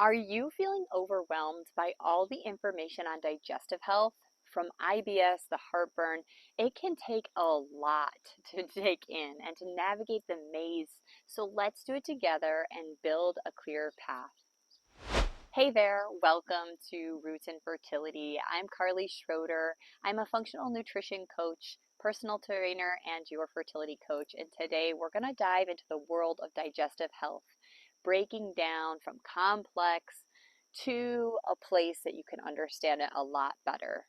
Are you feeling overwhelmed by all the information on digestive health? From IBS, the heartburn, it can take a lot to take in and to navigate the maze. So let's do it together and build a clear path. Hey there, welcome to Roots in Fertility. I'm Carly Schroeder. I'm a functional nutrition coach, personal trainer, and your fertility coach. And today we're going to dive into the world of digestive health, breaking down from complex to a place that you can understand it a lot better.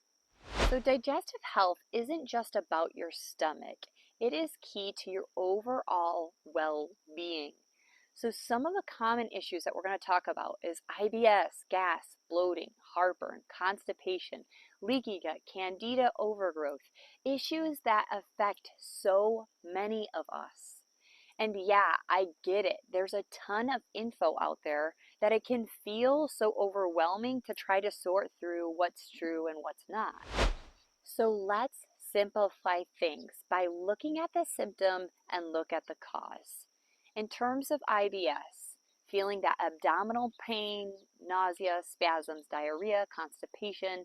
So digestive health isn't just about your stomach. It is key to your overall well-being. So some of the common issues that we're going to talk about is IBS, gas, bloating, heartburn, constipation, leaky gut, candida overgrowth, issues that affect so many of us. And yeah, I get it. There's a ton of info out there that it can feel so overwhelming to try to sort through what's true and what's not. So let's simplify things by looking at the symptom and look at the cause. In terms of IBS, feeling that abdominal pain, nausea, spasms, diarrhea, constipation,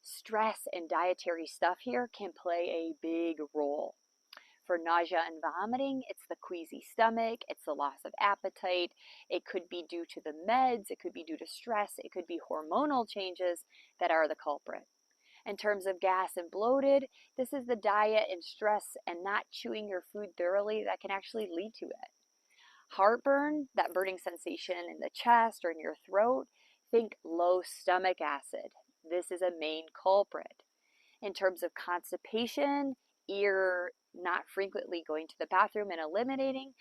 stress, and dietary stuff here can play a big role. For nausea and vomiting, it's the queasy stomach, it's the loss of appetite. It could be due to the meds, it could be due to stress, it could be hormonal changes that are the culprit. In terms of gas and bloated, this is the diet and stress and not chewing your food thoroughly that can actually lead to it. Heartburn, that burning sensation in the chest or in your throat, think low stomach acid. This is a main culprit. In terms of constipation, not frequently going to the bathroom and eliminating,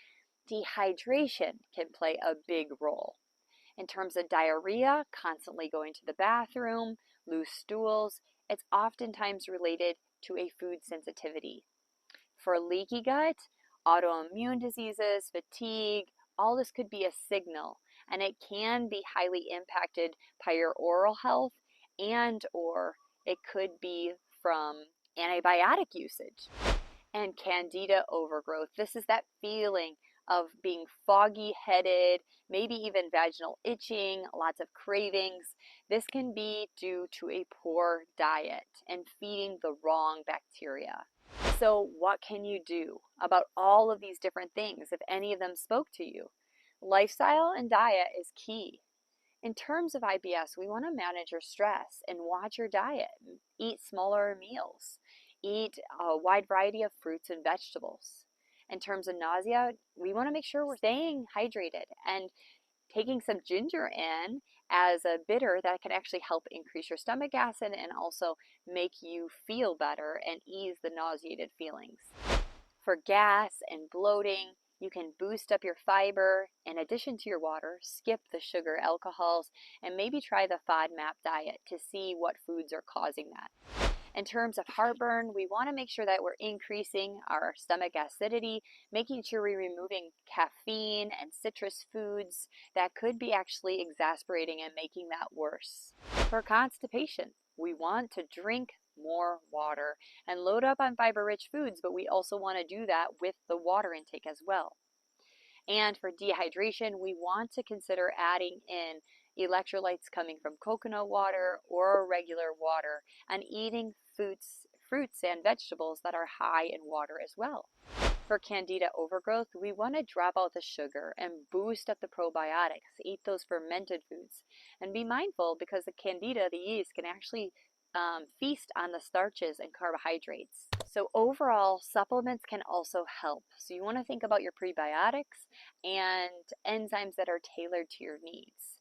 dehydration can play a big role. In terms of diarrhea, constantly going to the bathroom, loose stools, it's oftentimes related to a food sensitivity. For leaky gut, autoimmune diseases, fatigue, all this could be a signal, and it can be highly impacted by your oral health or it could be from antibiotic usage. And candida overgrowth, this is that feeling of being foggy headed, maybe even vaginal itching, lots of cravings. This can be due to a poor diet and feeding the wrong bacteria. So what can you do about all of these different things if any of them spoke to you? Lifestyle and diet is key. In terms of IBS, we want to manage your stress and watch your diet. Eat smaller meals. Eat a wide variety of fruits and vegetables. In terms of nausea, we want to make sure we're staying hydrated and taking some ginger in as a bitter that can actually help increase your stomach acid and also make you feel better and ease the nauseated feelings. For gas and bloating, you can boost up your fiber in addition to your water, skip the sugar alcohols, and maybe try the FODMAP diet to see what foods are causing that. In terms of heartburn, we want to make sure that we're increasing our stomach acidity, making sure we're removing caffeine and citrus foods that could be actually exacerbating and making that worse. For constipation, we want to drink more water and load up on fiber-rich foods, but we also want to do that with the water intake as well. And for dehydration, we want to consider adding in electrolytes coming from coconut water or regular water and eating fruits and vegetables that are high in water as well. For candida overgrowth, we want to drop out the sugar and boost up the probiotics. Eat those fermented foods and be mindful because the candida, the yeast, can actually feast on the starches and carbohydrates. So overall, supplements can also help. So you want to think about your prebiotics and enzymes that are tailored to your needs.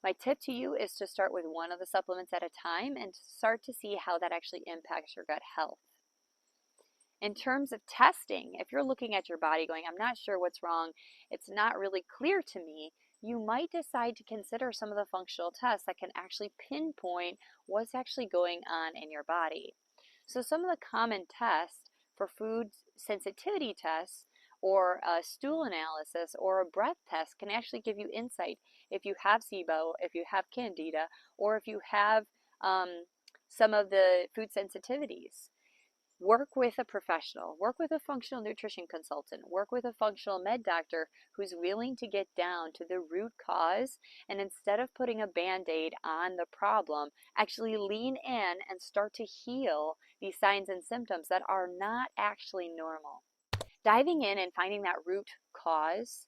My tip to you is to start with one of the supplements at a time and start to see how that actually impacts your gut health. In terms of testing, if you're looking at your body going, I'm not sure what's wrong, it's not really clear to me, you might decide to consider some of the functional tests that can actually pinpoint what's actually going on in your body. So some of the common tests for food sensitivity tests or a stool analysis or a breath test can actually give you insight if you have SIBO, if you have candida, or if you have some of the food sensitivities. Work with a professional, work with a functional nutrition consultant, work with a functional med doctor who's willing to get down to the root cause, and instead of putting a band-aid on the problem, actually lean in and start to heal these signs and symptoms that are not actually normal. Diving in and finding that root cause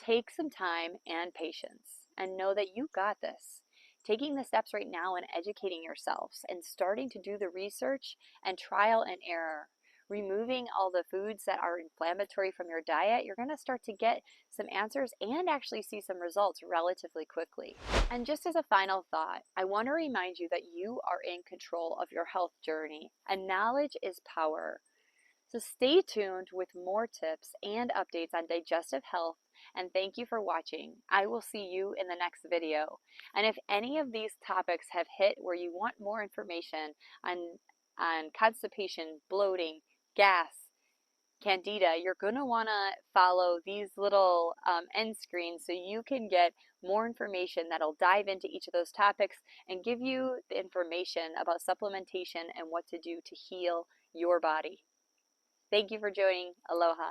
takes some time and patience, and know that you got this. Taking the steps right now and educating yourselves and starting to do the research and trial and error, removing all the foods that are inflammatory from your diet, you're going to start to get some answers and actually see some results relatively quickly. And just as a final thought, I want to remind you that you are in control of your health journey, and knowledge is power. So stay tuned with more tips and updates on digestive health, and thank you for watching. I will see you in the next video. And if any of these topics have hit where you want more information on constipation, bloating, gas, candida, you're going to want to follow these little end screens so you can get more information that'll dive into each of those topics and give you the information about supplementation and what to do to heal your body. Thank you for joining. Aloha.